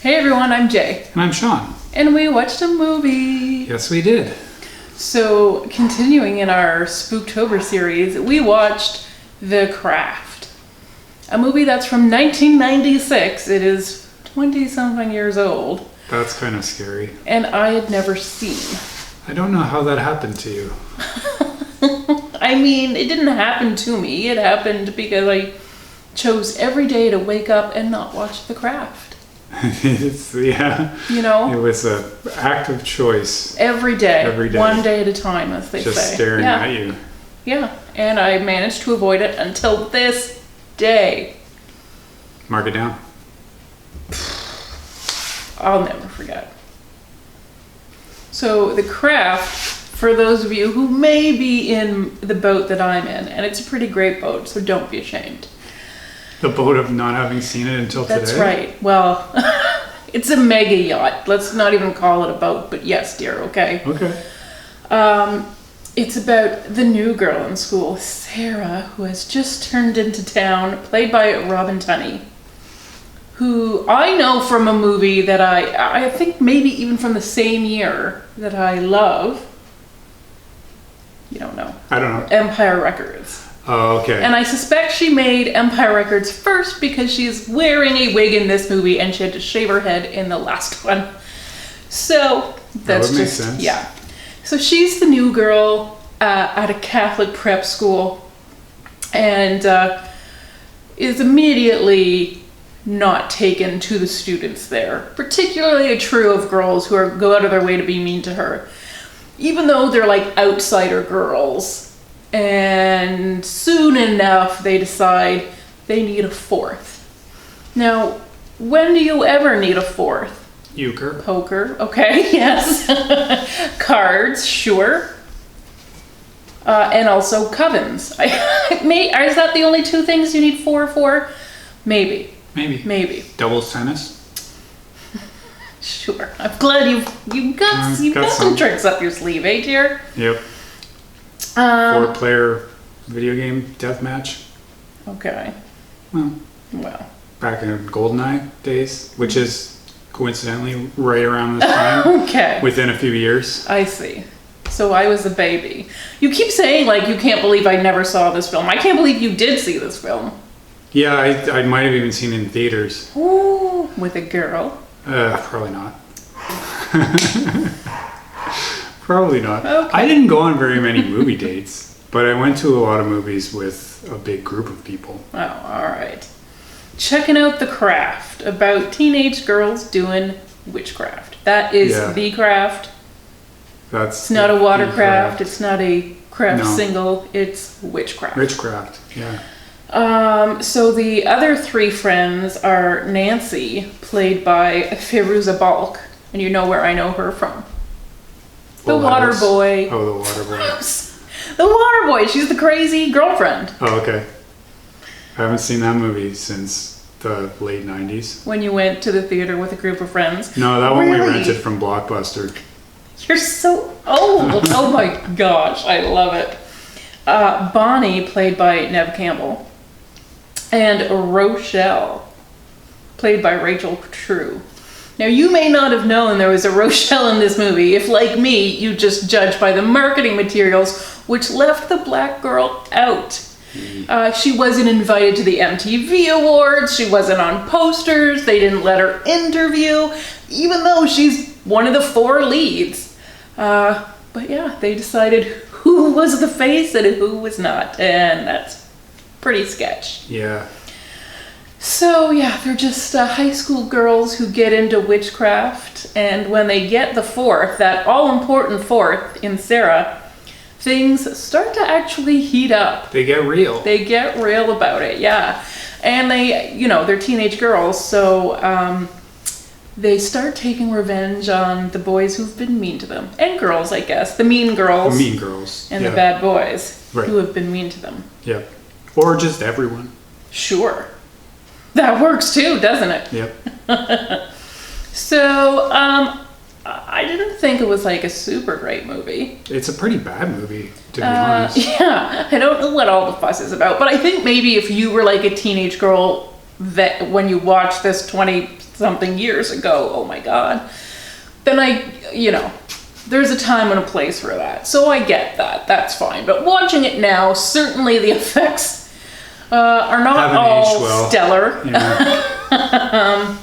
Hey everyone, I'm Jay. And I'm Sean. And we watched a movie. Yes, we did. So, continuing in our Spooktober series, we watched The Craft. A movie that's from 1996. It is 20-something years old. That's kind of scary. And I had never seen. I don't know how that happened to you. I mean, it didn't happen to me. It happened because I chose every day to wake up and not watch The Craft. Yeah. You know? It was an act of choice. Every day. Every day. One day at a time, as they say. Just staring at you. Yeah. And I managed to avoid it until this day. Mark it down. I'll never forget. So The Craft, for those of you who may be in the boat that I'm in, and it's a pretty great boat, so don't be ashamed. The boat of not having seen it until today? That's right. Well, it's a mega yacht. Let's not even call it a boat, but yes, dear, okay? Okay. It's about the new girl in school, Sarah, who has just turned into town, played by Robin Tunney, who I know from a movie that I think maybe even from the same year that I love. You don't know. I don't know. Empire Records. Oh, okay. And I suspect she made Empire Records first because she's wearing a wig in this movie and she had to shave her head in the last one. So that's that would make just sense. Yeah. So she's the new girl at a Catholic prep school and is immediately not taken to the students there, particularly a trio of girls who go out of their way to be mean to her, even though they're like outsider girls. And soon enough, they decide they need a fourth. Now, when do you ever need a fourth? Euchre. Poker, okay, yes. Cards, sure. And also covens. Is that the only two things you need four for? Maybe. Maybe. Doubles tennis. Sure. I'm glad you've got some tricks up your sleeve, eh, dear? Yep. 4-player video game deathmatch. Okay. Well. Back in GoldenEye days, which is coincidentally right around this time. Okay. Within a few years. I see. So I was a baby. You keep saying like you can't believe I never saw this film. I can't believe you did see this film. Yeah, I might have even seen it in theaters. Ooh, with a girl. Probably not. Probably not. Okay. I didn't go on very many movie dates, but I went to a lot of movies with a big group of people. Oh, all right. Checking out The Craft, about teenage girls doing witchcraft. That is The Craft. It's not a watercraft. It's not a craft single. It's witchcraft. Witchcraft, yeah. So the other three friends are Nancy, played by Fairuza Balk, and you know where I know her from. The Water Boy. Oh, the Water Boy. The Water Boy. She's the crazy girlfriend. Oh, okay. I haven't seen that movie since the late 90s. When you went to the theater with a group of friends? No, that one we rented from Blockbuster. You're so old. Oh my gosh, I love it. Bonnie, played by Neve Campbell. And Rochelle, played by Rachel True. Now, you may not have known there was a Rochelle in this movie if, like me, you just judged by the marketing materials, which left the black girl out. She wasn't invited to the MTV Awards. She wasn't on posters. They didn't let her interview, even though she's one of the 4 leads. But yeah, they decided who was the face and who was not, and that's pretty sketch. Yeah. So yeah, they're just high school girls who get into witchcraft, and when they get the fourth, that all-important fourth in Sarah, things start to actually heat up. They get real. They get real about it, yeah. And they're teenage girls, so they start taking revenge on the boys who've been mean to them. And girls, I guess. The mean girls. The mean girls. And the bad boys who have been mean to them. Yeah. Or just everyone. Sure. That works too, doesn't it? Yep. So, I didn't think it was like a super great movie. It's a pretty bad movie, to be honest. Yeah, I don't know what all the fuss is about, but I think maybe if you were like a teenage girl that when you watched this 20 something years ago, oh my God, then there's a time and a place for that. So I get that. That's fine. But watching it now, certainly the effects are not all stellar. Yeah.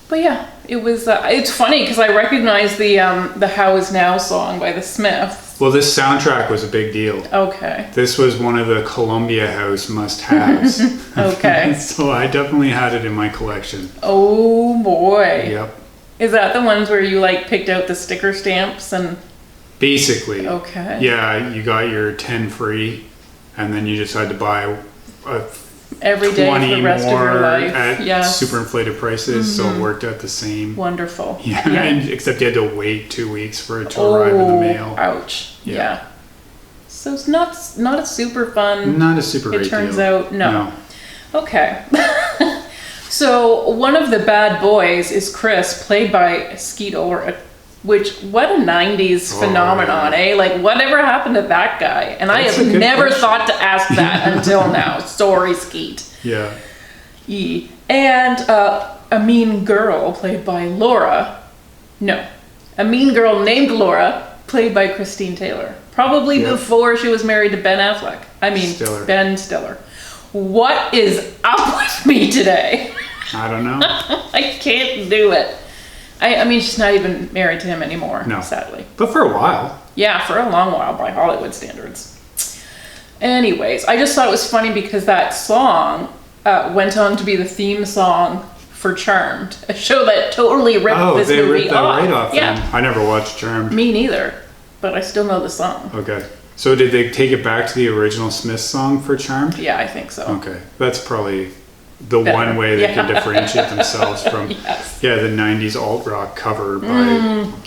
But yeah, it was. It's funny because I recognize the "How Is Now" song by the Smiths. Well, this soundtrack was a big deal. Okay. This was one of the Columbia House must-haves. Okay. So I definitely had it in my collection. Oh boy. Yep. Is that the ones where you like picked out the sticker stamps and? Basically. Okay. Yeah, you got your 10 free, and then you just had to buy every day for the rest of your life at super inflated prices, so it worked out the same. Wonderful. Yeah. And except you had to wait 2 weeks for it to arrive in the mail. Ouch. Yeah. So it's not a super fun. Not a super great deal. It turns out no. Okay. So one of the bad boys is Chris, played by Skeet Ulrich. Which, what a 90s phenomenon, eh? Like, whatever happened to that guy? And I have never thought to ask that until now. Sorry, Skeet. Yeah. And a mean girl played by Laura. No. A mean girl named Laura, played by Christine Taylor. Probably before she was married to Ben Affleck. Ben Stiller. What is up with me today? I don't know. I can't do it. I mean, she's not even married to him anymore, sadly. But for a while. Yeah, for a long while by Hollywood standards. Anyways, I just thought it was funny because that song went on to be the theme song for Charmed, a show that totally ripped this movie off. Oh, they ripped that right off. Yeah. I never watched Charmed. Me neither, but I still know the song. Okay. So did they take it back to the original Smiths song for Charmed? Yeah, I think so. Okay. That's probably the one way they can differentiate themselves from the 90s alt rock cover by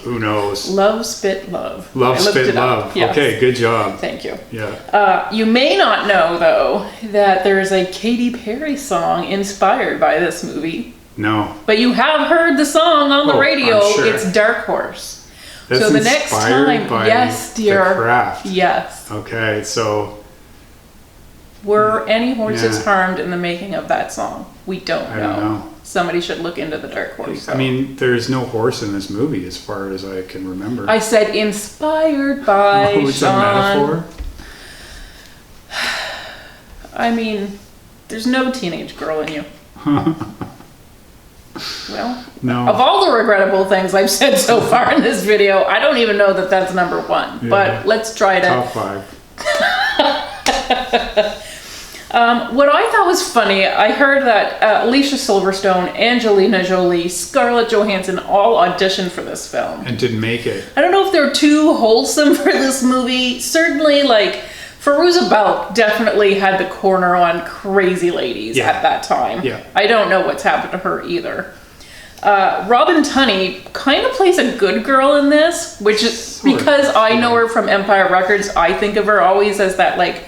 who knows. Love Spit Love. Love Spit Love. Yes. Okay, good job. Thank you. Yeah. You may not know though that there is a Katy Perry song inspired by this movie. No. But you have heard the song on the radio. I'm sure. It's Dark Horse. That's so the next time, by yes, dear. The Craft. Yes. Okay, so. Were any horses harmed in the making of that song? We don't know. I don't know. Somebody should look into the Dark Horse. I mean, there's no horse in this movie as far as I can remember. I said inspired by Sean. It's a metaphor? I mean, there's no teenage girl in you. Well, no. Of all the regrettable things I've said so far in this video, I don't even know that that's number one. Yeah. But let's try to... Top 5. What I thought was funny, I heard that Alicia Silverstone, Angelina Jolie, Scarlett Johansson all auditioned for this film. And didn't make it. I don't know if they're too wholesome for this movie. Certainly, like, Fairuza Balk definitely had the corner on crazy ladies at that time. Yeah. I don't know what's happened to her either. Robin Tunney kind of plays a good girl in this, which is because I know her from Empire Records. I think of her always as that, like,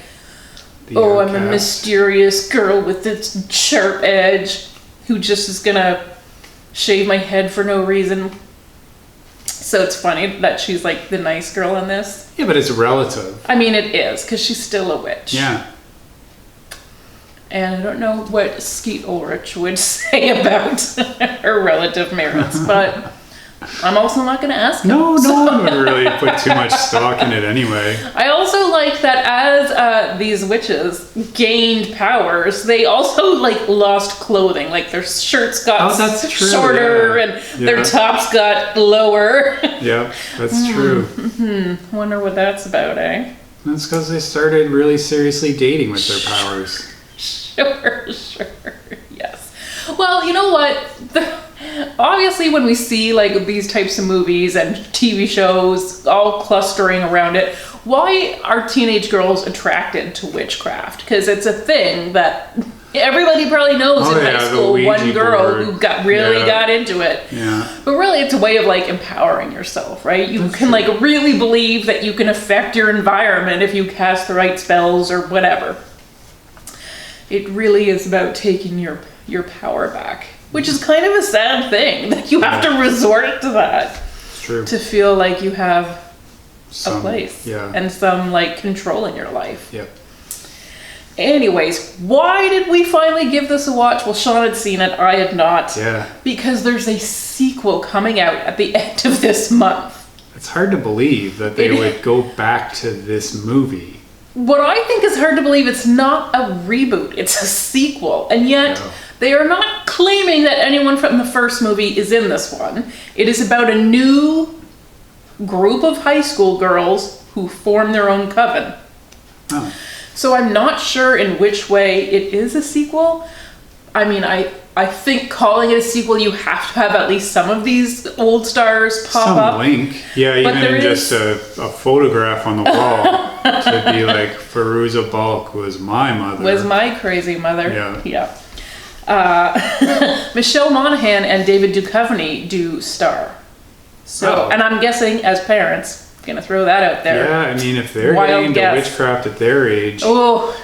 I'm a mysterious girl with this sharp edge who just is gonna shave my head for no reason. So it's funny that she's like the nice girl in this. Yeah, but it's relative. I mean, it is, because she's still a witch. Yeah. And I don't know what Skeet Ulrich would say about her relative merits, but I'm also not going to ask him. No one would really put too much stock in it anyway. I also like that as these witches gained powers, they also like lost clothing. Like their shirts got shorter and their tops got lower. Yeah, that's true. Mm-hmm. Wonder what that's about, eh? That's because they started really seriously dating with their powers. Sure, yes. Well, you know what? Obviously, when we see like these types of movies and TV shows all clustering around it, why are teenage girls attracted to witchcraft? Because it's a thing that everybody probably knows in high school. One girl who got into it. Yeah. But really, it's a way of like empowering yourself, right? You can like really believe that you can affect your environment if you cast the right spells or whatever. It really is about taking your power back, which is kind of a sad thing that you have to resort to that. It's true. To feel like you have a place and some like control in your life. Yep. Anyways, why did we finally give this a watch? Well, Sean had seen it, I had not. Yeah. Because there's a sequel coming out at the end of this month. It's hard to believe that they would go back to this movie. What I think is hard to believe, it's not a reboot, it's a sequel. And yet, they are not claiming that anyone from the first movie is in this one. It is about a new group of high school girls who form their own coven. Oh. So I'm not sure in which way it is a sequel. I mean, I think calling it a sequel, you have to have at least some of these old stars pop up. Some link. Yeah, But even just a photograph on the wall to be like, Fairuza Balk was my mother. Was my crazy mother. Yeah. Michelle Monaghan and David Duchovny do star. So, and I'm guessing as parents, gonna throw that out there. Yeah, I mean, if they're Wild getting into guess. witchcraft at their age. Oh,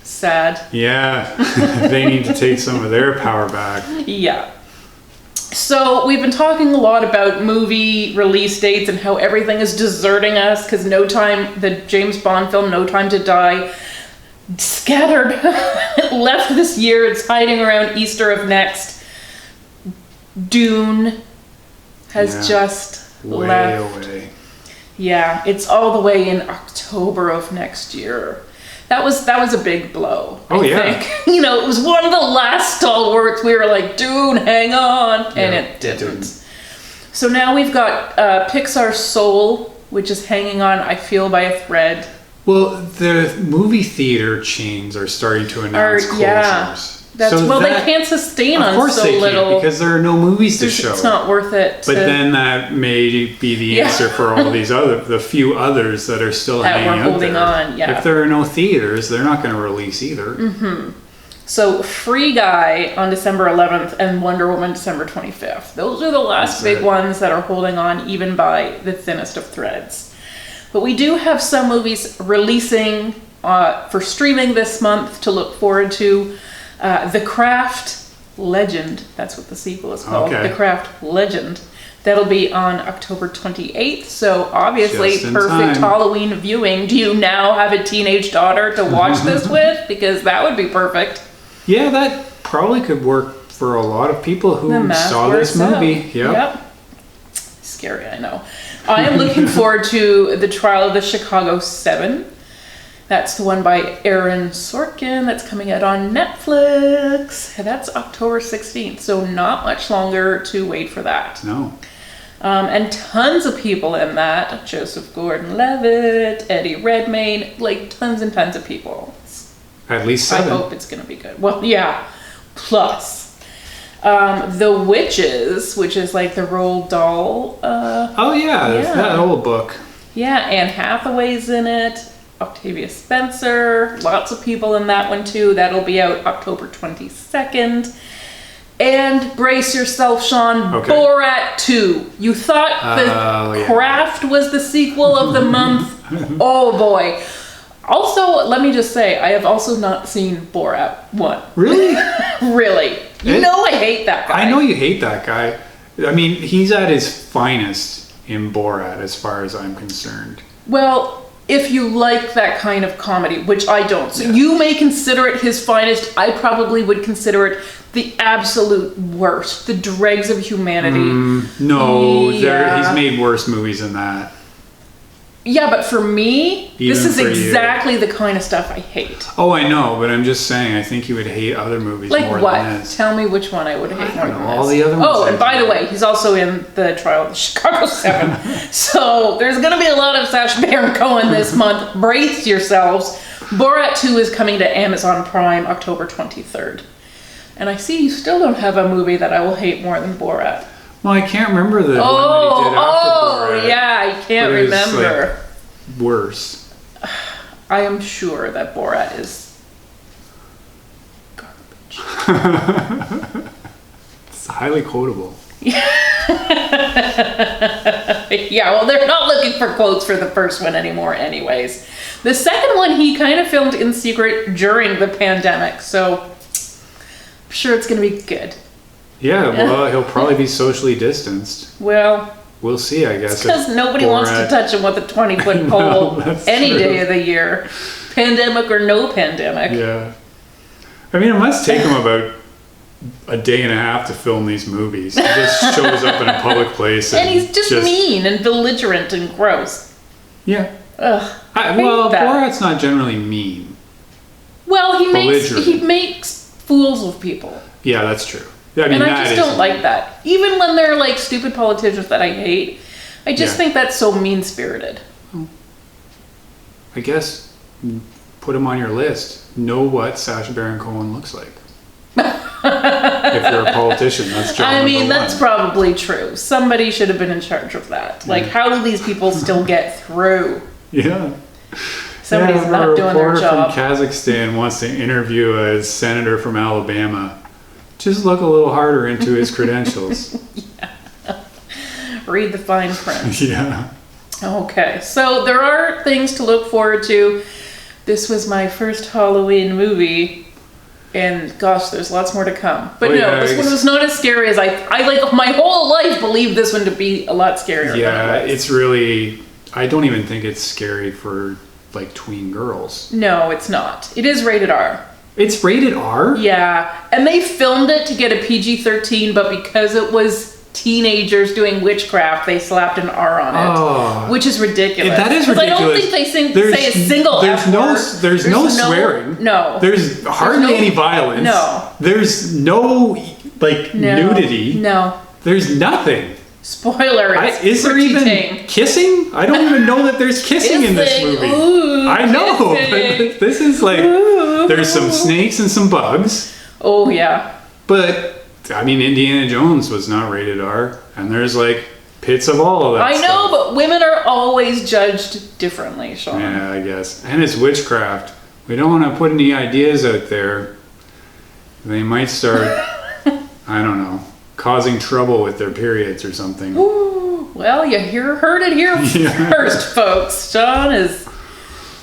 sad. Yeah, they need to take some of their power back. Yeah. So we've been talking a lot about movie release dates and how everything is deserting us because the James Bond film No Time to Die scattered, left this year. It's hiding around Easter of next. Dune has just left. Away. Yeah, it's all the way in October of next year. That was a big blow. I think. You know, it was one of the last stalwarts. We were like, dude, hang on, and it didn't. So now we've got Pixar's Soul, which is hanging on, I feel, by a thread. Well, the movie theater chains are starting to announce closures. Yeah. They can't sustain on so little. Of course they can't, because there are no movies to show. It's not worth it. But then that may be the answer for all these the few others that are still hanging out holding there. On. Yeah. If there are no theaters, they're not going to release either. Mm-hmm. So Free Guy on December 11th and Wonder Woman December 25th. Those are the last big ones that are holding on even by the thinnest of threads. But we do have some movies releasing for streaming this month to look forward to. The Craft Legend, that's what the sequel is called. Okay. The Craft Legend. That'll be on October 28th. So obviously perfect Halloween viewing. Do you now have a teenage daughter to watch this with? Because that would be perfect. Yeah, that probably could work for a lot of people who saw this movie. Yep. Scary, I know. I am looking forward to The Trial of the Chicago 7. That's the one by Aaron Sorkin that's coming out on Netflix. That's October 16th, so not much longer to wait for that. No. And tons of people in that. Joseph Gordon-Levitt, Eddie Redmayne, like tons and tons of people. At least 7. I hope it's going to be good. Well, yeah. Plus. The Witches, which is like the Roald Dahl. That old book. Yeah, Anne Hathaway's in it. Octavia Spencer, lots of people in that one too. That'll be out October 22nd. And brace yourself, Sean, Borat 2. You thought The Craft was the sequel of the month? Oh boy. Also, let me just say, I have also not seen Borat 1. Really? Really. You know I hate that guy. I know you hate that guy. I mean, he's at his finest in Borat as far as I'm concerned. Well, if you like that kind of comedy, which I don't. So you may consider it his finest. I probably would consider it the absolute worst. The dregs of humanity. He's made worse movies than that. Yeah, but for me, this is exactly the kind of stuff I hate. Oh, I know, but I'm just saying, I think you would hate other movies more than this. Tell me which one I would hate more than this. All the other ones. Oh, and by the way, he's also in The Trial of the Chicago 7. So there's going to be a lot of Sacha Baron Cohen this month. Brace yourselves. Borat 2 is coming to Amazon Prime October 23rd. And I see you still don't have a movie that I will hate more than Borat. Well, I can't remember the one that he did after Borat. Yeah, I can't remember. Like worse. I am sure that Borat is garbage. It's highly quotable. Yeah, well, they're not looking for quotes for the first one anymore anyways. The second one he kind of filmed in secret during the pandemic, so I'm sure it's going to be good. Yeah, well, he'll probably be socially distanced. Well, we'll see, I guess. Because nobody wants to touch him with a 20-foot pole any day of the year. pandemic or no pandemic. Yeah. I mean, it must take him about a day and a half to film these movies. He just shows up in a public place. And he's just mean and belligerent and gross. Yeah. Ugh. Well, Borat's not generally mean. Well, he makes fools of people. Yeah, that's true. I mean, and I just don't like that. Even when they're like stupid politicians that I hate, I just think that's so mean-spirited. I guess put him on your list. Know what Sacha Baron Cohen looks like. If you're a politician, that's job I mean, number that's one. probably true. Somebody should have been in charge of that. Like, how do these people still get through? Yeah. Somebody's not doing their job. A reporter from Kazakhstan wants to interview a senator from Alabama. Just look a little harder into his credentials. Read the fine print. Yeah. Okay, so there are things to look forward to. This was my first Halloween movie. And gosh, there's lots more to come. But this one was not as scary as I like my whole life believed this one to be a lot scarier. Yeah, it's really, I don't even think it's scary for like tween girls. No, it's not. It is rated R. It's rated R? Yeah, and they filmed it to get a PG-13, but because it was teenagers doing witchcraft, they slapped an R on it, which is ridiculous. That is ridiculous. I don't think they say a single F word. There's no swearing. No. There's hardly any violence. No. There's no nudity. No. There's nothing. Spoiler, is there even kissing? I don't even know that there's kissing in this movie. Ooh, I know, but this is like, there's some snakes and some bugs. Oh, yeah. But I mean, Indiana Jones was not rated R, and there's like pits of all of that I know, but women are always judged differently, Sean. Yeah, I guess. And it's witchcraft. We don't want to put any ideas out there. They might start, I don't know, causing trouble with their periods or something. Ooh, well, you heard it here first, folks. Sean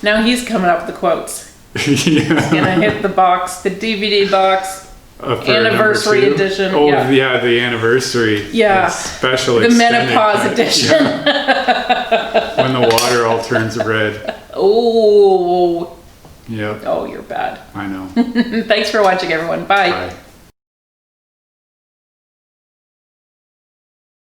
now he's coming up with the quotes. He's gonna hit the box, the DVD box. Anniversary edition. Oh, yeah, the anniversary. Yeah. Special the menopause edition. Yeah. When the water all turns red. Oh. Yep. Oh, you're bad. I know. Thanks for watching, everyone. Bye. Bye.